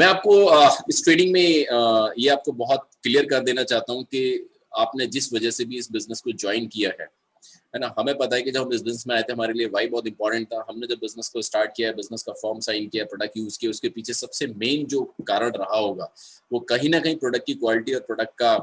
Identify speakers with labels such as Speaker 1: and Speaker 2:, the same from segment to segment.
Speaker 1: मैं आपको इस ट्रेडिंग में ये आपको बहुत क्लियर कर देना चाहता हूँ कि आपने जिस वजह से भी इस बिजनेस को ज्वाइन किया है ना। हमें पता है कि जब हम इस बिजनेस में आए थे हमारे लिए वाई बहुत इंपॉर्टेंट था। हमने जब बिजनेस को स्टार्ट किया, बिजनेस का फॉर्म साइन किया, प्रोडक्ट यूज किया, उसके पीछे सबसे मेन जो कारण रहा होगा वो कहीं ना कहीं प्रोडक्ट की क्वालिटी और प्रोडक्ट का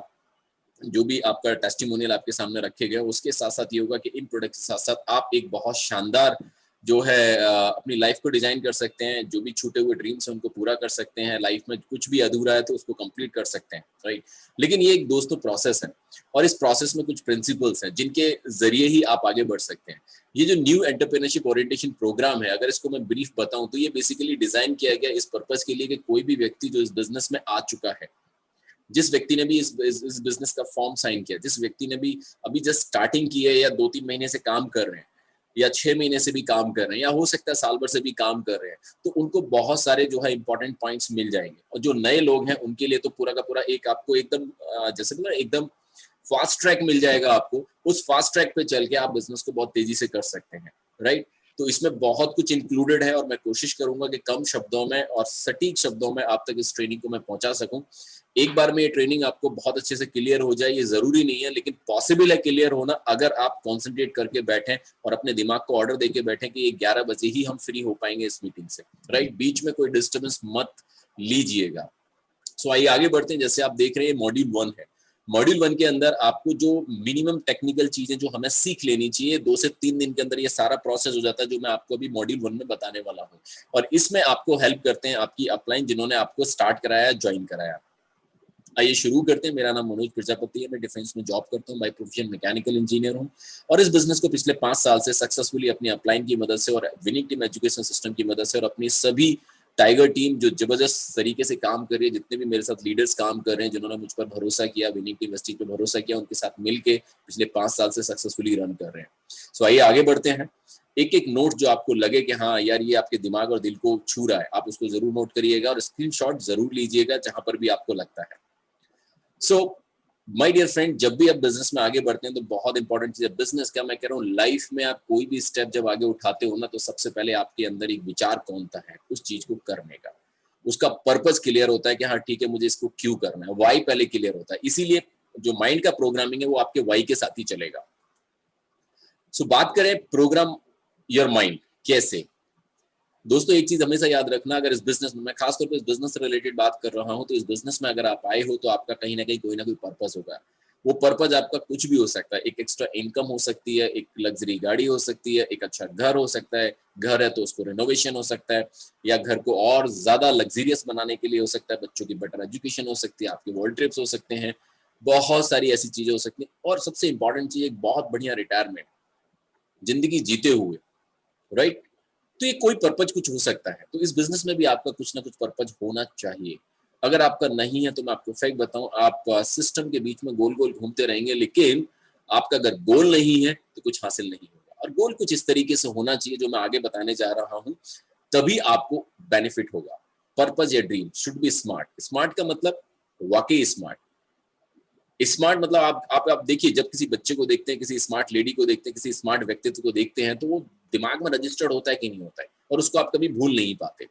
Speaker 1: जो भी आपका टेस्टिमोनियल आपके सामने रखे गए, उसके साथ साथ ये होगा कि इन प्रोडक्ट के साथ साथ आप एक बहुत शानदार जो है अपनी लाइफ को डिजाइन कर सकते हैं। जो भी छूटे हुए ड्रीम्स हैं उनको पूरा कर सकते हैं। लाइफ में कुछ भी अधूरा है तो उसको कंप्लीट कर सकते हैं, राइट। लेकिन ये एक दोस्तों प्रोसेस है और इस प्रोसेस में कुछ प्रिंसिपल्स हैं जिनके जरिए ही आप आगे बढ़ सकते हैं। ये जो न्यू एंटरप्रेन्योरशिप ओरिएंटेशन प्रोग्राम है, अगर इसको मैं ब्रीफ बताऊं तो ये बेसिकली डिजाइन किया गया इस पर्पस के लिए कि कोई भी व्यक्ति जो इस बिजनेस में आ चुका है, जिस व्यक्ति ने भी इस बिजनेस का फॉर्म साइन किया, जिस व्यक्ति ने भी अभी जस्ट स्टार्टिंग की है या 2-3 महीने से काम कर रहे हैं या 6 महीने से भी काम कर रहे हैं या हो सकता है साल भर से भी काम कर रहे हैं, तो उनको बहुत सारे जो है इंपॉर्टेंट पॉइंट्स मिल जाएंगे। और जो नए लोग हैं उनके लिए तो पूरा का पूरा एक आपको एकदम जैसे ना एकदम फास्ट ट्रैक मिल जाएगा आपको। उस फास्ट ट्रैक पे चल के आप बिजनेस को बहुत तेजी से कर सकते हैं, राइट। तो इसमें बहुत कुछ इंक्लूडेड है और मैं कोशिश करूंगा कि कम शब्दों में और सटीक शब्दों में आप तक इस ट्रेनिंग को मैं पहुंचा सकूं। एक बार में ये ट्रेनिंग आपको बहुत अच्छे से क्लियर हो जाए ये जरूरी नहीं है, लेकिन पॉसिबल है क्लियर होना अगर आप कॉन्सेंट्रेट करके बैठें और अपने दिमाग को ऑर्डर देके बैठें कि ये 11 बजे ही हम फ्री हो पाएंगे इस मीटिंग से, राइट। बीच में कोई डिस्टर्बेंस मत लीजिएगा। सो आइए आगे बढ़ते हैं। जैसे आप देख रहे हैं मॉड्यूल 1 है। मॉड्यूल 1 के अंदर आपको जो मिनिमम टेक्निकल चीजें जो हमें सीख लेनी चाहिए, 2 से 3 दिन के अंदर ये सारा प्रोसेस हो जाता है जो मैं आपको अभी मॉड्यूल 1 में बताने वाला हूँ। और इसमें आपको हेल्प करते हैं आपकी अपलाइन जिन्होंने आपको स्टार्ट कराया, ज्वाइन कराया। आइए शुरू करते हैं। मेरा नाम मनोज प्रजापति है, मैं डिफेंस में जॉब करता हूँ, बाय प्रोफेशन मैकेनिकल इंजीनियर हूँ और इस बिजनेस को पिछले 5 साल से सक्सेसफुली अपनी अपलाइन की मदद से और विनिंग टीम एजुकेशन सिस्टम की मदद से और अपनी सभी टाइगर टीम जो जबरदस्त तरीके से काम कर रही है, जितने भी मेरे साथ लीडर्स काम कर रहे हैं जिन्होंने मुझ पर भरोसा किया, विनिंग टीम एसटी पे भरोसा किया, उनके साथ मिलके पिछले 5 साल से सक्सेसफुली रन कर रहे हैं। सो आइए आगे बढ़ते हैं। एक एक नोट जो आपको लगे कि हाँ यार ये आपके दिमाग और दिल को छू रहा है, आप उसको जरूर नोट करिएगा और स्क्रीनशॉट जरूर लीजिएगा जहां पर भी आपको लगता है। सो माय डियर फ्रेंड, जब भी आप बिजनेस में आगे बढ़ते हैं तो बहुत इंपॉर्टेंट चीज है, बिजनेस क्या मैं कह रहा हूँ, लाइफ में आप कोई भी स्टेप जब आगे उठाते हो ना तो सबसे पहले आपके अंदर एक विचार कौनता है उस चीज को करने का, उसका पर्पस क्लियर होता है कि हाँ ठीक है मुझे इसको क्यों करना है, वाई पहले क्लियर होता है। इसीलिए जो माइंड का प्रोग्रामिंग है वो आपके वाई के साथ ही चलेगा। सो बात करें प्रोग्राम योर माइंड कैसे। दोस्तों एक चीज हमेशा याद रखना, अगर इस बिजनेस में, मैं खासतौर पे इस बिजनेस से रिलेटेड बात कर रहा हूं, तो इस बिजनेस में अगर आप आए हो तो आपका कहीं ना कहीं कोई ना कोई पर्पस होगा। वो पर्पस आपका कुछ भी हो सकता है, एक एक्स्ट्रा इनकम हो सकती है, एक लग्जरी गाड़ी हो सकती है, एक अच्छा घर हो सकता है, घर है तो उसको रिनोवेशन हो सकता है, या घर को और ज्यादा लग्जरियस बनाने के लिए हो सकता है, बच्चों की बेटर एजुकेशन हो सकती है, आपके वर्ल्ड ट्रिप्स हो सकते हैं, बहुत सारी ऐसी चीजें हो सकती हैं। और सबसे इंपॉर्टेंट चीज एक बहुत बढ़िया रिटायरमेंट, जिंदगी जीते हुए, राइट। तो ये कोई पर्पज कुछ हो सकता है, तो इस बिजनेस में भी आपका कुछ ना कुछ पर्पज होना चाहिए। अगर आपका नहीं है तो मैं आपको फैक्ट बताऊं, आप सिस्टम के बीच में गोल गोल घूमते रहेंगे, लेकिन आपका अगर गोल नहीं है तो कुछ हासिल नहीं होगा। और गोल कुछ इस तरीके से होना चाहिए जो मैं आगे बताने जा रहा हूं, तभी आपको बेनिफिट होगा। पर्पज या dream should be smart. Smart का मतलब वाकई स्मार्ट। स्मार्ट मतलब आप देखिए, जब किसी बच्चे को देखते हैं, किसी स्मार्ट लेडी को देखते हैं, किसी स्मार्ट व्यक्तित्व को देखते हैं, तो वो दिमाग में रजिस्टर्ड होता है कि नहीं होता है, और उसको आप कभी भूल नहीं पाते,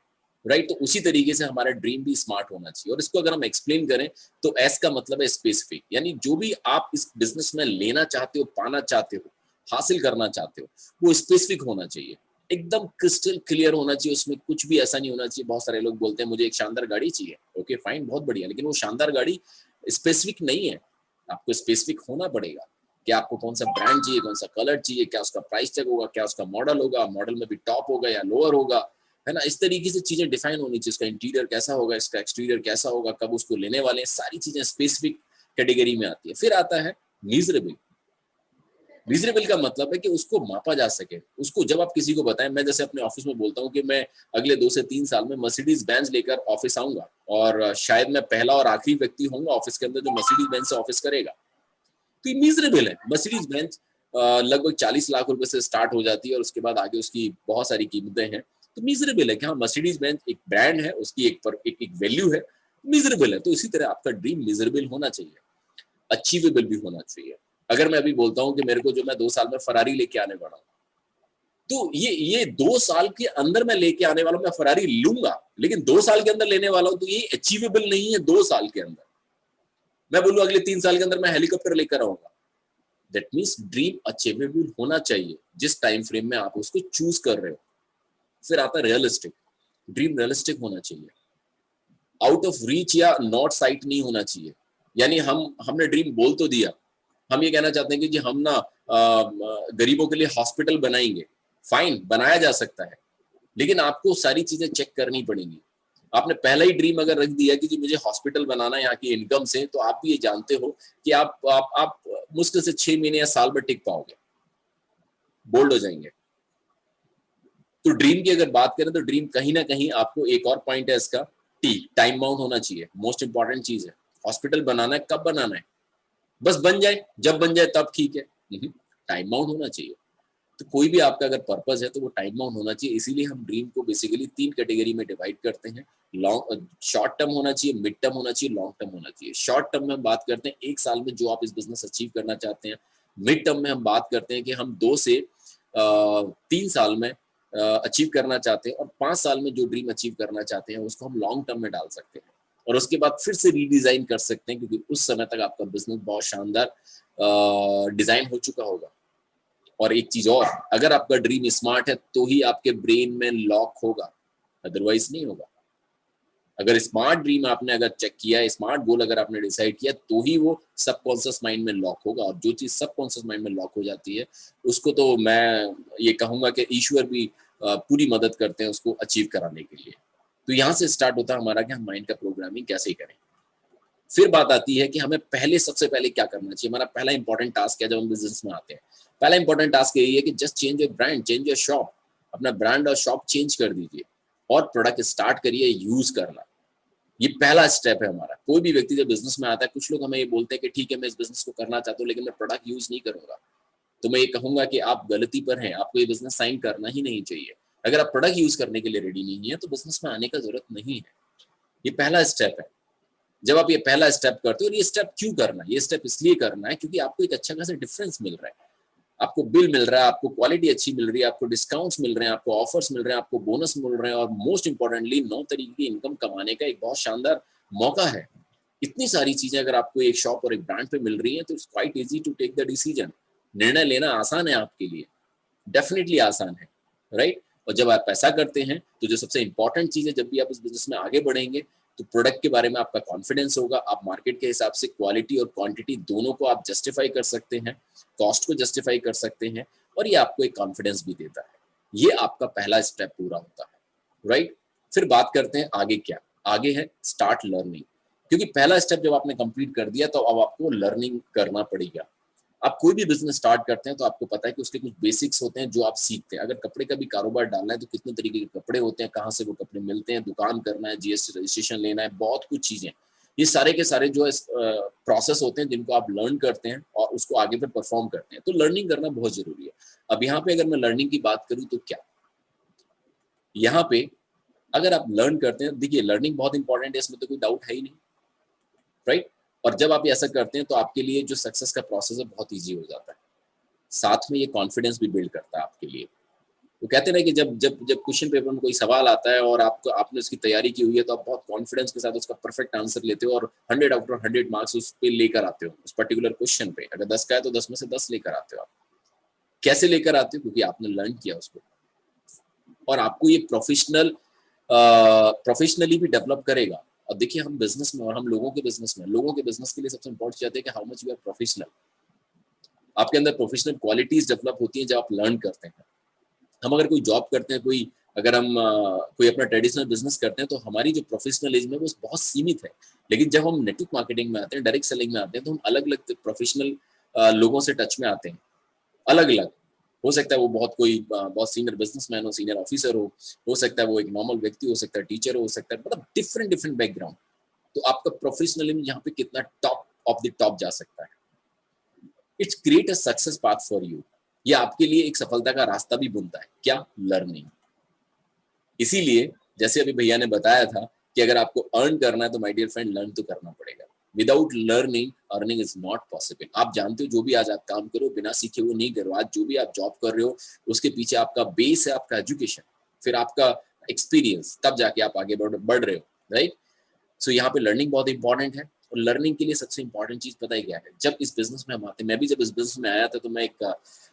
Speaker 1: राइट। तो उसी तरीके से हमारा ड्रीम भी स्मार्ट होना चाहिए। और इसको अगर हम एक्सप्लेन करें तो एस का मतलब है स्पेसिफिक, यानी जो भी आप इस बिजनेस में लेना चाहते हो, पाना चाहते हो, हासिल करना चाहते हो, वो स्पेसिफिक होना चाहिए, एकदम क्रिस्टल क्लियर होना चाहिए। उसमें कुछ भी ऐसा नहीं होना चाहिए। बहुत सारे लोग बोलते हैं मुझे एक शानदार गाड़ी चाहिए, ओके फाइन, बहुत बढ़िया, लेकिन वो शानदार गाड़ी स्पेसिफिक नहीं है। आपको स्पेसिफिक होना पड़ेगा कि आपको कौन सा ब्रांड चाहिए, कौन सा कलर चाहिए, क्या उसका प्राइस टैग होगा, क्या उसका मॉडल होगा, मॉडल में भी टॉप होगा या लोअर होगा, है ना। इस तरीके से चीजें डिफाइन होनी चाहिए। इसका इंटीरियर कैसा होगा, इसका एक्सटीरियर कैसा होगा, कब उसको लेने वाले हैं, सारी चीजें स्पेसिफिक कैटेगरी में आती है। फिर आता है मीजरेबल। रीजनेबल का मतलब है कि उसको मापा जा सके। उसको जब आप किसी को बताएं, मैं जैसे अपने ऑफिस में बोलता हूँ कि मैं अगले 2 से 3 साल में मर्सिडीज बेंज लेकर ऑफिस आऊंगा, और शायद मैं पहला और आखिरी व्यक्ति होऊंगा ऑफिस के अंदर जो मर्सिडीज बेंज से ऑफिस करेगा। तो ये मीजरेबल है। मर्सिडीज बेंज लगभग 40 लाख रुपए से स्टार्ट हो जाती है और उसके बाद आगे उसकी बहुत सारी कीमतें हैं। तो मीजरेबल है कि हाँ मर्सिडीज बेंज एक ब्रांड है, उसकी एक वैल्यू है, मीजरेबल है। तो इसी तरह आपका ड्रीम मीजरेबल होना चाहिए, अचीवेबल भी होना चाहिए। अगर मैं अभी बोलता हूँ कि मेरे को जो मैं 2 साल में फरारी लेके आने वाला हूँ, तो ये 2 साल के अंदर मैं लेके आने वाला हूं, मैं फरारी लूंगा, लेकिन 2 साल के अंदर लेने वाला हूं, तो ये अचीवेबल नहीं है 2 साल के अंदर। मैं बोलूं अगले 3 साल के अंदर मैं हेलीकॉप्टर लेकर आऊंगा, दैट मीन्स ड्रीम अचीवेबल होना चाहिए जिस टाइम फ्रेम में आप उसको चूज कर रहे हो। फिर आता है रियलिस्टिक, ड्रीम रियलिस्टिक होना चाहिए, आउट ऑफ रीच या नॉट साइट नहीं होना चाहिए। यानी हमने ड्रीम बोल तो दिया, हम ये कहना चाहते हैं कि जी हम ना गरीबों के लिए हॉस्पिटल बनाएंगे, फाइन, बनाया जा सकता है, लेकिन आपको सारी चीजें चेक करनी पड़ेंगी। आपने पहला ही ड्रीम अगर रख दिया कि जी मुझे हॉस्पिटल बनाना है यहाँ की इनकम से, तो आप भी ये जानते हो कि आप मुश्किल से 6 महीने या साल भर टिक पाओगे, बोल्ड हो जाएंगे। तो ड्रीम की अगर बात करें तो ड्रीम कहीं ना कहीं आपको, एक और पॉइंट है इसका, टाइम बाउंड होना चाहिए, मोस्ट इंपॉर्टेंट चीज है। हॉस्पिटल बनाना है, कब बनाना है? बस बन जाए, जब बन जाए तब ठीक है, टाइम बाउंड होना चाहिए। तो कोई भी आपका अगर पर्पस है तो वो टाइम बाउंड होना चाहिए। इसीलिए हम ड्रीम को बेसिकली 3 कैटेगरी में डिवाइड करते हैं। लॉन्ग, शॉर्ट टर्म होना चाहिए, मिड टर्म होना चाहिए, लॉन्ग टर्म होना चाहिए। शॉर्ट टर्म में हम बात करते हैं 1 साल में जो आप इस बिजनेस अचीव करना चाहते हैं। मिड टर्म में हम बात करते हैं कि हम 2 से 3 साल में अचीव करना चाहते हैं, और 5 साल में जो ड्रीम अचीव करना चाहते हैं उसको हम लॉन्ग टर्म में डाल सकते हैं, और उसके बाद फिर से रीडिजाइन कर सकते हैं, क्योंकि उस समय तक आपका बिजनेस बहुत शानदार डिजाइन हो चुका होगा। और एक चीज और, अगर आपका ड्रीम स्मार्ट है तो ही आपके ब्रेन में लॉक होगा, अदरवाइज नहीं होगा। अगर स्मार्ट ड्रीम आपने अगर चेक किया, स्मार्ट गोल अगर आपने डिसाइड किया, तो ही वो सबकॉन्शियस माइंड में लॉक होगा। और जो चीज सबकॉन्शियस माइंड में लॉक हो जाती है, उसको तो मैं ये कहूंगा कि ईश्वर भी पूरी मदद करते हैं उसको अचीव कराने के लिए। तो यहाँ से स्टार्ट होता है हमारा कि हम माइंड का प्रोग्रामिंग कैसे करें। फिर बात आती है कि हमें पहले, सबसे पहले क्या करना चाहिए। हमारा पहला इंपॉर्टेंट टास्क है जब हम बिजनेस में आते हैं, पहला इंपॉर्टेंट टास्क यही है कि just change your brand, change your shop. अपना ब्रांड और शॉप चेंज कर दीजिए और प्रोडक्ट स्टार्ट करिए यूज करना। ये पहला स्टेप है हमारा। कोई भी व्यक्ति जब बिजनेस में आता है, कुछ लोग हमें ये बोलते हैं कि ठीक है मैं इस बिजनेस को करना चाहता हूँ लेकिन मैं प्रोडक्ट यूज नहीं करूंगा, तो मैं ये कहूंगा कि आप गलती पर हैं, आपको ये बिजनेस साइन करना ही नहीं चाहिए। अगर आप प्रोडक्ट यूज करने के लिए रेडी नहीं है तो बिजनेस में आने का जरूरत नहीं है। ये पहला स्टेप है। जब आप ये पहला स्टेप करते हो, और ये स्टेप क्यों करना है? ये स्टेप इसलिए करना है क्योंकि आपको एक अच्छा खासा डिफरेंस मिल रहा है, आपको बिल मिल रहा है, आपको क्वालिटी अच्छी मिल रही है, आपको डिस्काउंट्स मिल रहे हैं, आपको ऑफर्स मिल रहे हैं, आपको बोनस मिल रहे हैं, और मोस्ट इंपॉर्टेंटली 9 तरीके की इनकम कमाने का एक बहुत शानदार मौका है। इतनी सारी चीजें अगर आपको एक शॉप और एक ब्रांड पे मिल रही हैं तो it's quite easy to take the decision. निर्णय लेना आसान है आपके लिए, डेफिनेटली आसान है, राइट। और जब आप ऐसा करते हैं तो जो सबसे इंपॉर्टेंट चीज है, जब भी आप इस बिजनेस में आगे बढ़ेंगे तो प्रोडक्ट के बारे में आपका कॉन्फिडेंस होगा, आप मार्केट के हिसाब से क्वालिटी और क्वांटिटी दोनों को आप जस्टिफाई कर सकते हैं, कॉस्ट को जस्टिफाई कर सकते हैं, और ये आपको एक कॉन्फिडेंस भी देता है। ये आपका पहला स्टेप पूरा होता है, राइट। फिर बात करते हैं आगे क्या। आगे है स्टार्ट लर्निंग, क्योंकि पहला स्टेप जब आपने कंप्लीट कर दिया तो अब आपको लर्निंग करना पड़ेगा। आप कोई भी बिजनेस स्टार्ट करते हैं तो आपको पता है कि उसके कुछ बेसिक्स होते हैं जो आप सीखते हैं। अगर कपड़े का भी कारोबार डालना है तो कितने तरीके के कपड़े होते हैं, कहाँ से वो कपड़े मिलते हैं, दुकान करना है, जीएसटी रजिस्ट्रेशन लेना है, बहुत कुछ चीजें। ये सारे के सारे जो है प्रोसेस होते हैं जिनको आप लर्न करते हैं और उसको आगे फिर परफॉर्म करते हैं। तो लर्निंग करना बहुत जरूरी है। अब यहाँ पे अगर मैं लर्निंग की बात करूँ तो क्या, यहाँ पे अगर आप लर्न करते हैं, देखिए लर्निंग बहुत इंपॉर्टेंट है, इसमें तो कोई डाउट है ही नहीं, राइट। और जब आप ऐसा करते हैं तो आपके लिए जो सक्सेस का प्रोसेस है बहुत ईजी हो जाता है। साथ में ये कॉन्फिडेंस भी बिल्ड करता है आपके लिए। वो कहते हैं ना कि जब जब जब क्वेश्चन पेपर में कोई सवाल आता है और आपको, आपने उसकी तैयारी की हुई है, तो आप बहुत कॉन्फिडेंस के साथ उसका परफेक्ट आंसर लेते हो और 100 आउट ऑफ 100 मार्क्स उस पे लेकर आते हो, उस पर्टिकुलर क्वेश्चन पे। अगर 10 का है तो 10 में से 10 लेकर आते हो आप। कैसे लेकर आते हो? क्योंकि आपने लर्न किया उसको, और आपको ये प्रोफेशनली भी डेवलप करेगा। और देखिए हम बिजनेस में, और हम लोगों के बिजनेस में, लोगों के बिजनेस के लिए सबसे इंपॉर्टेंट चीज है कि how much you are professional. आपके अंदर प्रोफेशनल क्वालिटीज डेवलप होती हैं जब आप लर्न करते हैं। हम अगर कोई जॉब करते हैं, कोई अगर हम कोई अपना ट्रेडिशनल बिजनेस करते हैं, तो हमारी जो प्रोफेशनलिज्म है वो बहुत सीमित है। लेकिन जब हम नेटवर्क मार्केटिंग में आते हैं, डायरेक्ट सेलिंग में आते हैं, तो हम अलग अलग प्रोफेशनल लोगों से टच में आते हैं। अलग अलग हो सकता है वो बहुत कोई बहुत सीनियर बिजनेसमैन हो, सीनियर ऑफिसर हो सकता है वो एक नॉर्मल व्यक्ति हो सकता है, टीचर हो सकता है, मतलब डिफरेंट डिफरेंट बैकग्राउंड। तो आपका प्रोफेशनलिज्म यहाँ पे कितना टॉप ऑफ द टॉप जा सकता है। It's create a success path for you. ये आपके लिए एक सफलता का रास्ता भी बुनता है। क्या? लर्निंग। इसीलिए जैसे अभी भैया ने बताया था कि अगर आपको अर्न करना है तो माय डियर फ्रेंड लर्न तो करना पड़ेगा। Without learning earning is not possible. आप जानते हो जो भी आज आप काम करो बिना सीखे वो नहीं करो। आज जो भी आप जॉब कर रहे हो उसके पीछे आपका बेस है, आपका एजुकेशन, फिर आपका एक्सपीरियंस, तब जाके आप आगे बढ़ रहे हो, राइट। सो यहाँ पे लर्निंग बहुत इंपॉर्टेंट है। और लर्निंग के लिए सबसे इंपॉर्टेंट चीज पता है क्या है? जब इस बिजनेस में हम आते हैं, मैं भी जब इस बिजनेस में आया था तो मैं एक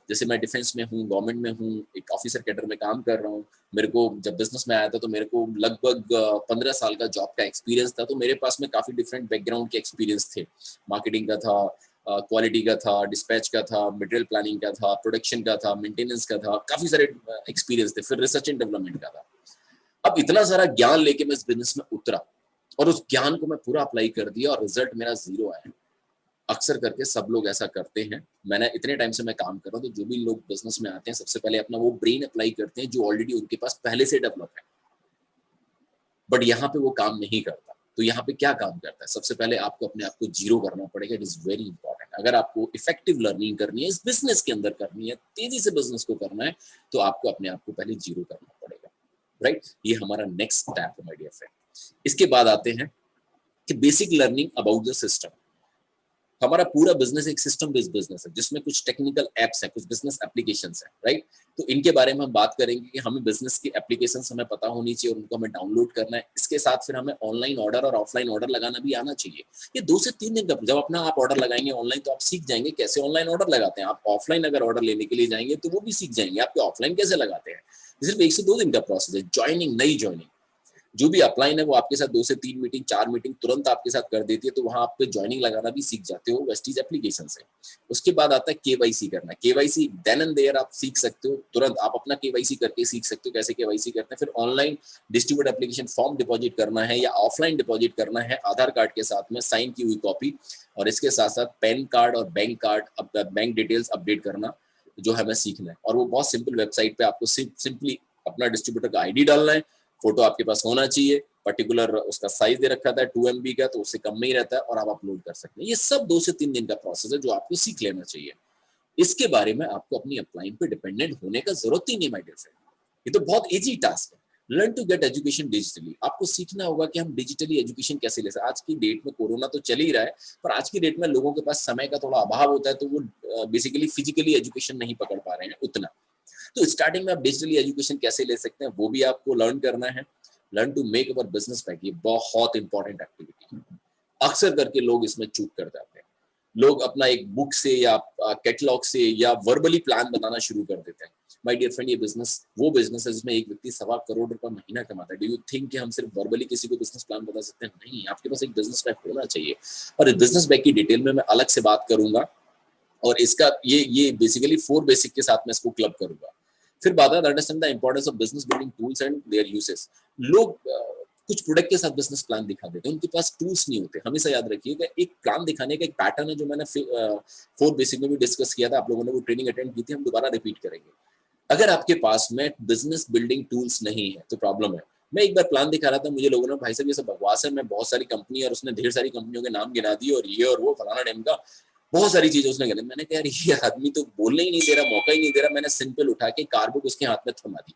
Speaker 1: जैसे मैं डिफेंस में हूँ, गवर्नमेंट में हूँ, एक ऑफिसर कैडर में काम कर रहा हूँ। मेरे को जब बिजनेस में आया था तो मेरे को लगभग 15 साल का जॉब का एक्सपीरियंस था। तो मेरे पास में काफी डिफरेंट बैकग्राउंड के एक्सपीरियंस थे। मार्केटिंग का था, क्वालिटी का था, डिस्पैच का था, मटेरियल प्लानिंग का था, प्रोडक्शन का था, मेंटेनेंस का था, काफी सारे एक्सपीरियंस थे। फिर रिसर्च एंड डेवलपमेंट का था। अब इतना सारा ज्ञान लेके मैं इस बिजनेस में उतरा और उस ज्ञान को मैं पूरा अप्लाई कर दिया और रिजल्ट मेरा 0 आया। अक्सर करके सब लोग ऐसा करते हैं। मैंने इतने टाइम से मैं काम कर रहा हूँ, तो जो भी लोग बिजनेस में आते हैं सबसे पहले अपना वो ब्रेन अप्लाई करते हैं जो ऑलरेडी उनके पास पहले से डेवलप है, बट यहाँ पे वो काम नहीं करता। तो यहाँ पे क्या काम करता है? सबसे पहले आपको अपने आप को 0 करना पड़ेगा। It is very important. अगर आपको इफेक्टिव लर्निंग करनी है, इस बिजनेस के अंदर करनी है, तेजी से बिजनेस को करना है, तो आपको अपने आप को पहले 0 करना पड़ेगा, राइट। ये हमारा नेक्स्ट स्टेप है माय डियर फ्रेंड। इसके बाद आते हैं कि basic learning about the system. हमारा पूरा बिजनेस एक सिस्टम बेस्ड बिजनेस है जिसमें कुछ टेक्निकल एप्स है, कुछ बिजनेस एप्लीकेशंस है, राइट। तो इनके बारे में हम बात करेंगे कि हमें बिजनेस की एप्लीकेशंस हमें पता होनी चाहिए और उनको हमें डाउनलोड करना है। इसके साथ फिर हमें ऑनलाइन ऑर्डर और ऑफलाइन ऑर्डर लगाना भी आना चाहिए। ये 2 से 3 दिन का, जब अपना आप ऑर्डर लगाएंगे ऑनलाइन तो आप सीख जाएंगे कैसे ऑनलाइन ऑर्डर लगाते हैं। आप ऑफलाइन अगर ऑर्डर लेने के लिए जाएंगे तो वो भी सीख जाएंगे आपके ऑफलाइन कैसे लगाते हैं। सिर्फ 1 से 2 दिन का प्रोसेस है। ज्वाइनिंग, नई ज्वाइनिंग, जो भी अपलाइन है वो आपके साथ 2 से 3 मीटिंग, 4 मीटिंग तुरंत आपके साथ कर देती है। तो वहां आप पे ज्वाइनिंग लगाना भी सीख जाते हो वेस्टीज एप्लीकेशन से। उसके बाद आता है केवाईसी करना। केवाईसी देन एंड देयर आप सीख सकते हो, तुरंत आप अपना केवाईसी करके सीख सकते हो कैसे केवाईसी करते हैं। फिर online distribute application form deposit करना है या ऑफलाइन डिपॉजिट करना है, आधार कार्ड के साथ में साइन की हुई कॉपी, और इसके साथ साथ पैन कार्ड और बैंक डिटेल्स अपडेट करना जो हमें सीखना है। और वो बहुत सिंपल, वेबसाइट पे आपको सिंपली अपना डिस्ट्रीब्यूटर का आईडी डालना है, फोटो आपके पास होना चाहिए, पर्टिकुलर उसका साइज दे रखा था 2 MB का, तो उससे कम में ही रहता है और आप अपलोड कर सकते हैं। ये सब 2 से 3 दिन का प्रोसेस है जो आपको सीख लेना चाहिए। इसके बारे में आपको अपनी अपलाइन पे डिपेंडेंट होने का जरूरत ही नहीं माय डियर फ्रेंड। ये तो बहुत इजी टास्क है। Learn to get education digitally. आपको सीखना होगा कि हम डिजिटली एजुकेशन कैसे ले सकते हैं। आज की डेट में कोरोना तो चल ही रहा है, पर आज की डेट में लोगों के पास समय का थोड़ा अभाव होता है, तो वो बेसिकली फिजिकली एजुकेशन नहीं पकड़ पा रहे हैं उतना। तो स्टार्टिंग में आप डिजिटली एजुकेशन कैसे ले सकते हैं वो भी आपको लर्न करना है। Learn to make our business back, ये बहुत इंपॉर्टेंट एक्टिविटी है। अक्सर करके लोग इसमें चूक कर जाते हैं। लोग अपना एक बुक से या कैटलॉग से या वर्बली प्लान बनाना शुरू कर देते हैं। माय डियर फ्रेंड, ये बिजनेस वो बिजनेस है जिसमें एक व्यक्ति 1.25 करोड़ रुपए महीना कमाता है। डू यू थिंक कि हम सिर्फ वर्बली किसी को बिजनेस प्लान बता सकते हैं? नहीं, आपके पास एक बिजनेस बैक होना चाहिए। और इस बिजनेस बैक की डिटेल में मैं अलग से बात करूंगा, और इसका ये बेसिकली 4 बेसिक के साथ मैं इसको क्लब करूंगा। फिर बात है understand the importance of business building tools and there uses. लोग कुछ प्रोडक्ट के साथ बिजनेस प्लान दिखा देते हैं, उनके पास टूल्स नहीं होते। हमेशा याद रखिएगा, एक प्लान दिखाने का एक पैटर्न है जो मैंने 4 बेसिक में भी डिस्कस किया था। आप लोगों ने वो ट्रेनिंग अटेंड की थी, हम दोबारा रिपीट करेंगे। अगर आपके पास में बिजनेस बिल्डिंग टूल्स नहीं है तो प्रॉब्लम है। मैं एक बार प्लान दिखा रहा था, मुझे लोगों ने, भाई साहब ये सब बकवास है, मैं बहुत सारी कंपनी, और उसने ढेर सारी कंपनियों के नाम गिना दिए और ये और वो फलाना टाइम का, बहुत सारी चीजें उसने गिनाई। मैंने कहा यार ये आदमी तो बोलने ही नहीं दे रहा, मौका ही नहीं दे रहा। मैंने सिंपल उठा के कारबुक उसके हाथ में थमा दी।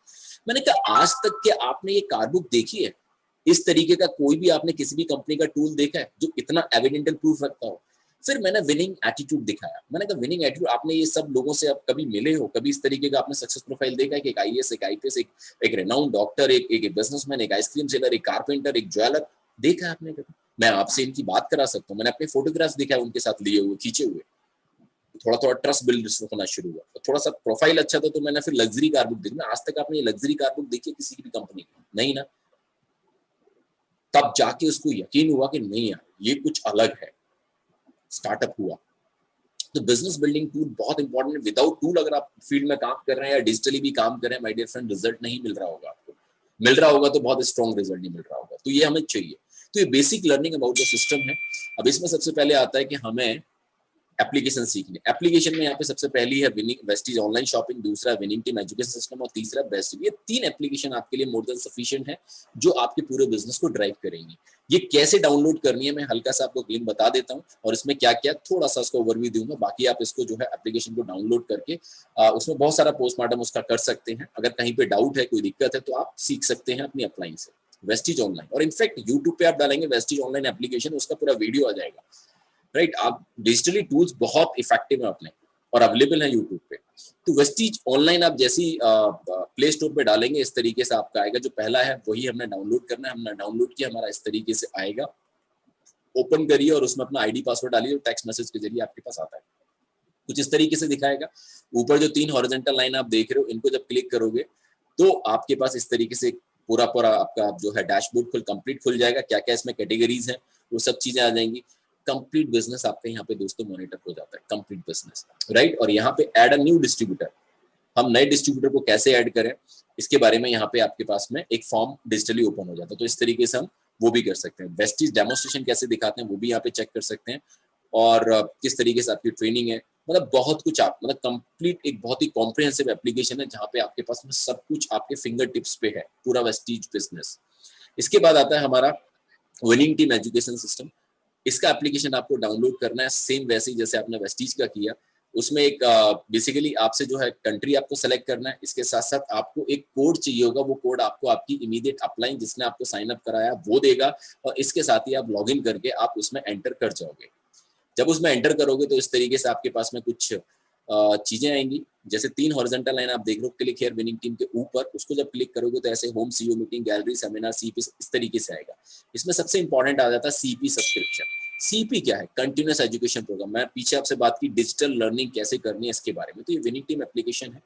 Speaker 1: मैंने कहा आज तक के आपने ये कारबुक देखी है? इस तरीके का कोई भी आपने किसी भी कंपनी का टूल देखा है जो इतना एविडेंटल प्रूफ रखता हो? फिर मैंने विनिंग एटीट्यूड दिखाया। मैंने कहा विनिंग एटीट्यूड, आपने ये सब लोगों से आप कभी मिले हो? कभी इस तरीके का आपने सक्सेस प्रोफाइल देखा है कि एक आईएएस, एक आईपीएस, एक रेनाउंड डॉक्टर, एक बिजनेसमैन, एक आइसक्रीम सेलर, एक कारपेंटर, एक ज्वेलर, देखा है आपने कभी? मैं आपसे इनकी बात करा सकता हूँ। मैंने अपने फोटोग्राफ्स दिखा है उनके साथ लिए हुए, खींचे हुए। थोड़ा थोड़ा ट्रस्ट बिल्ड होना शुरू हुआ, थोड़ा सा प्रोफाइल अच्छा था, तो मैंने फिर लग्जरी कार बुक देखी। आज तक आपने ये लग्जरी कार बुक देखी है किसी की भी कंपनी की? नहीं ना। तब जाके उसको यकीन हुआ कि नहीं यार ये कुछ अलग है, स्टार्टअप हुआ। तो बिजनेस बिल्डिंग टूल बहुत इंपॉर्टेंट है। विदाउट टूल अगर आप फील्ड में काम कर रहे हैं या डिजिटली भी काम कर रहे हैं, माय डियर फ्रेंड, रिजल्ट नहीं मिल रहा होगा आपको। मिल रहा होगा तो बहुत स्ट्रॉन्ग रिजल्ट नहीं मिल रहा होगा। तो ये हमें चाहिए। तो ये basic learning about the system है। अब इसमें सबसे पहले आता है कि हमें एप्लीकेशन सीखने। एप्लीकेशन में यहाँ पे सबसे पहली है विनिंग वेस्टीज ऑनलाइन शॉपिंग, दूसरा विनिंग टीम एजुकेशन सिस्टम, और तीसरा बेस्ट। ये 3 एप्लीकेशन आपके लिए मोर देन सफिशिएंट है जो आपके पूरे बिजनेस को ड्राइव करेंगी। ये कैसे डाउनलोड करनी है मैं हल्का सा आपको लिंक बता देता हूँ, और इसमें क्या क्या थोड़ा सा उसका ओवरव्यू दूंगा। बाकी आप इसको जो है एप्लीकेशन को डाउनलोड करके उसमें बहुत सारा पोस्टमार्टम उसका कर सकते हैं। अगर कहीं पे डाउट है, कोई दिक्कत है, तो आप सीख सकते हैं अपनी अपलाइन से। वेस्टिज ऑनलाइन, और इनफैक्ट यूट्यूब पे आप डालेंगे वेस्टिज ऑनलाइन एप्लीकेशन, उसका पूरा वीडियो आ जाएगा, राइट। आप डिजिटली टूल्स बहुत इफेक्टिव है अपने और अवेलेबल है यूट्यूब पे। तो वेस्टिज ऑनलाइन आप जैसी प्ले स्टोर पे डालेंगे इस तरीके से आपका आएगा। जो पहला है वही हमने डाउनलोड करना है, हमने डाउनलोड किया, हमारा इस तरीके से आएगा। ओपन करिए और उसमें अपना आईडी पासवर्ड डालिए और टेक्स्ट मैसेज के जरिए आपके पास आता है, कुछ इस तरीके से दिखाएगा। ऊपर जो 3 हॉरिजॉन्टल लाइन आप देख रहे हो, इनको जब क्लिक करोगे तो आपके पास इस तरीके से पूरा पूरा आपका जो है डैशबोर्ड कंप्लीट खुल जाएगा। क्या क्या इसमें कैटेगरीज हैं वो सब चीजें आ जाएंगी। कंप्लीट बिजनेस आपका यहाँ पे दोस्तों मॉनिटर हो जाता है, कंप्लीट बिजनेस, राइट। और यहाँ पे ऐड अ न्यू डिस्ट्रीब्यूटर, हम नए डिस्ट्रीब्यूटर को कैसे ऐड करें इसके बारे में यहाँ पे आपके पास में एक फॉर्म डिजिटली ओपन हो जाता है। तो इस तरीके से हम वो भी कर सकते हैं। वेस्टिज डेमोस्ट्रेशन कैसे दिखाते हैं वो भी यहाँ पे चेक कर सकते हैं, और किस तरीके से आपकी ट्रेनिंग है, मतलब बहुत कुछ आप, मतलब कंप्लीट एक बहुत ही कॉम्प्रिहेंसिव एप्लीकेशन है जहाँ पे आपके पास में सब कुछ आपके फिंगर टिप्स पे है, पूरा वेस्टिज बिजनेस। इसके बाद आता है हमारा विनिंग टीम एजुकेशन सिस्टम। इसका एप्लीकेशन आपको डाउनलोड करना है सेम वैसे ही जैसे आपने वेस्टीज का किया। उसमें एक बेसिकली आपसे जो है कंट्री आपको सेलेक्ट करना है, इसके साथ साथ आपको एक कोड चाहिए होगा, वो कोड आपको आपकी इमीडिएट अपलाइन जिसने आपको साइन अप कराया वो देगा, और इसके साथ ही आप लॉग इन करके आप उसमें एंटर कर जाओगे। जब उसमें एंटर करोगे तो इस तरीके से आपके पास में कुछ चीजें आएंगी, जैसे 3 हॉरिजॉन्टल लाइन आप देख रहे हो, क्लिक हियर विनिंग टीम के ऊपर, उसको जब क्लिक करोगे तो ऐसे home, CEO meeting, gallery, seminar, CP, इस तरीके से आएगा। इसमें सबसे इंपॉर्टेंट आ जाता है सीपी सब्सक्रिप्शन। सीपी क्या है? Continuous education program. मैं पीछे आपसे बात की डिजिटल लर्निंग कैसे करनी है इसके बारे में, तो ये विनिंग टीम एप्लीकेशन है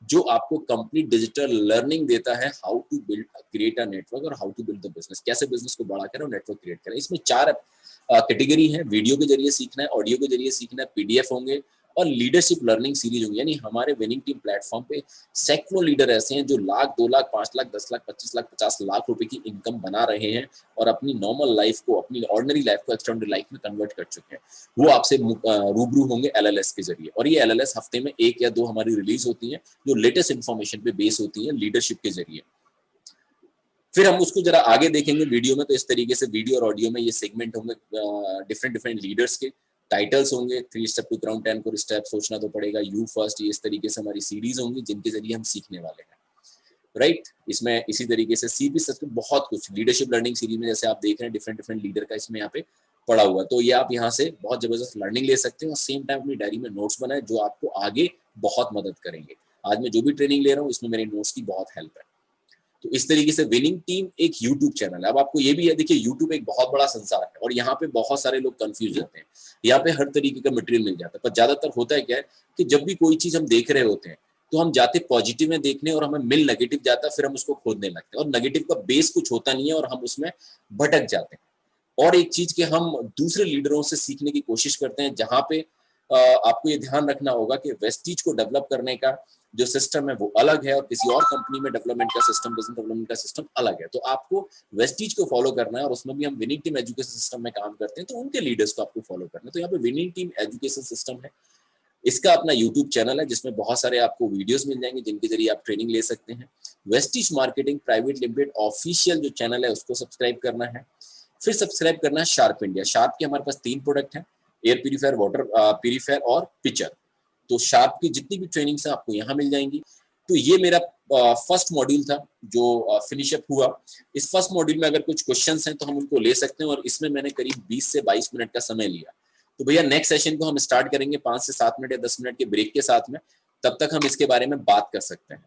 Speaker 1: जो आपको कंप्लीट डिजिटल लर्निंग देता है, how to build create a network और how to build the business, कैसे बिजनेस को बड़ा करें और नेटवर्क क्रिएट करें। इसमें 4 कैटेगरी है, वीडियो के जरिए सीखना है, ऑडियो के जरिए सीखना है, पीडीएफ होंगे और लीडरशिप लर्निंग सीरीज होंगी। यानी हमारे विनिंग टीम प्लेटफॉर्म पे सैकड़ों लीडर ऐसे हैं जो लाख, 2 लाख, 5 लाख, 10 लाख, 25 लाख, 50 लाख रुपए की इनकम बना रहे हैं और अपनी नॉर्मल लाइफ को, अपनी ऑर्डिनरी लाइफ को एक्स्ट्राऑर्डिनरी लाइफ में कन्वर्ट कर चुके हैं। वो आपसे रूबरू होंगे एलएलएस के जरिए, और ये एलएलएस हफ्ते में 1 या 2 हमारी रिलीज होती है जो लेटेस्ट इन्फॉर्मेशन पे बेस होती है लीडरशिप के जरिए। फिर हम उसको जरा आगे देखेंगे वीडियो में, तो इस तरीके से वीडियो और ऑडियो में ये सेगमेंट होंगे डिफरेंट डिफरेंट लीडर्स के, टाइटल्स होंगे, 3 स्टेप टू क्राउन 10 को स्टेप सोचना तो पड़ेगा, यू फर्स्ट, ये इस तरीके से हमारी सीरीज होंगी जिनके जरिए हम सीखने वाले हैं, राइट। इसमें इसी तरीके से सीपी सच बहुत कुछ लीडरशिप लर्निंग सीरीज में जैसे आप देख रहे हैं डिफरेंट डिफरेंट लीडर का इसमें यहाँ पे पड़ा हुआ, तो ये आप यहाँ से बहुत जबरदस्त लर्निंग ले सकते हैं और सेम टाइम अपनी डायरी में नोट्स बनाए जो आपको आगे बहुत मदद करेंगे। आज मैं जो भी ट्रेनिंग ले रहा हूँ इसमें मेरे नोट्स की बहुत हेल्प है। तो इस तरीके से विनिंग टीम एक यूट्यूब चैनल है। अब आपको ये भी है, देखिए यूट्यूब एक बहुत बड़ा संसार है और यहाँ पे बहुत सारे लोग कंफ्यूज रहते हैं, यहाँ पे हर तरीके का मटेरियल मिल जाता है, पर ज्यादातर होता है क्या है कि जब भी कोई चीज हम देख रहे होते हैं तो हम जाते पॉजिटिव में देखने और हमें मिल नेगेटिव जाता है, फिर हम उसको खोदने लगते हैं और नेगेटिव का बेस कुछ होता नहीं है और हम उसमें भटक जाते हैं। और एक चीज के हम दूसरे लीडरों से सीखने की कोशिश करते हैं, जहां पे आपको ये ध्यान रखना होगा कि वेस्टीज को डेवलप करने का जो सिस्टम है वो अलग है और किसी और कंपनी में डेवलपमेंट का सिस्टम, बिजनेस डेवलपमेंट का सिस्टम अलग है। तो आपको वेस्टीज को फॉलो करना है और उसमें भी हम विनिंग टीम एजुकेशन सिस्टम में काम करते हैं तो उनके लीडर्स को आपको फॉलो करना है। तो यहाँ पे विनिंग टीम एजुकेशन सिस्टम है, इसका अपना यूट्यूब चैनल है जिसमें बहुत सारे आपको वीडियोस मिल जाएंगे जिनके जरिए आप ट्रेनिंग ले सकते हैं। Vestige marketing private limited official जो चैनल है उसको सब्सक्राइब करना है। फिर सब्सक्राइब करना है शार्प इंडिया। शार्प के हमारे पास 3 प्रोडक्ट हैं, एयर प्यूरीफायर, वाटर प्यूरीफायर और पिचर। तो शार्प की जितनी भी ट्रेनिंग्स है आपको यहाँ मिल जाएंगी। तो ये मेरा फर्स्ट मॉड्यूल था जो फिनिश अप हुआ। इस फर्स्ट मॉड्यूल में अगर कुछ क्वेश्चंस हैं तो हम उनको ले सकते हैं और इसमें मैंने करीब 20 से 22 मिनट का समय लिया। तो भैया नेक्स्ट सेशन को हम स्टार्ट करेंगे 5 से 7 मिनट या 10 मिनट के ब्रेक के साथ में, तब तक हम इसके बारे में बात कर सकते हैं।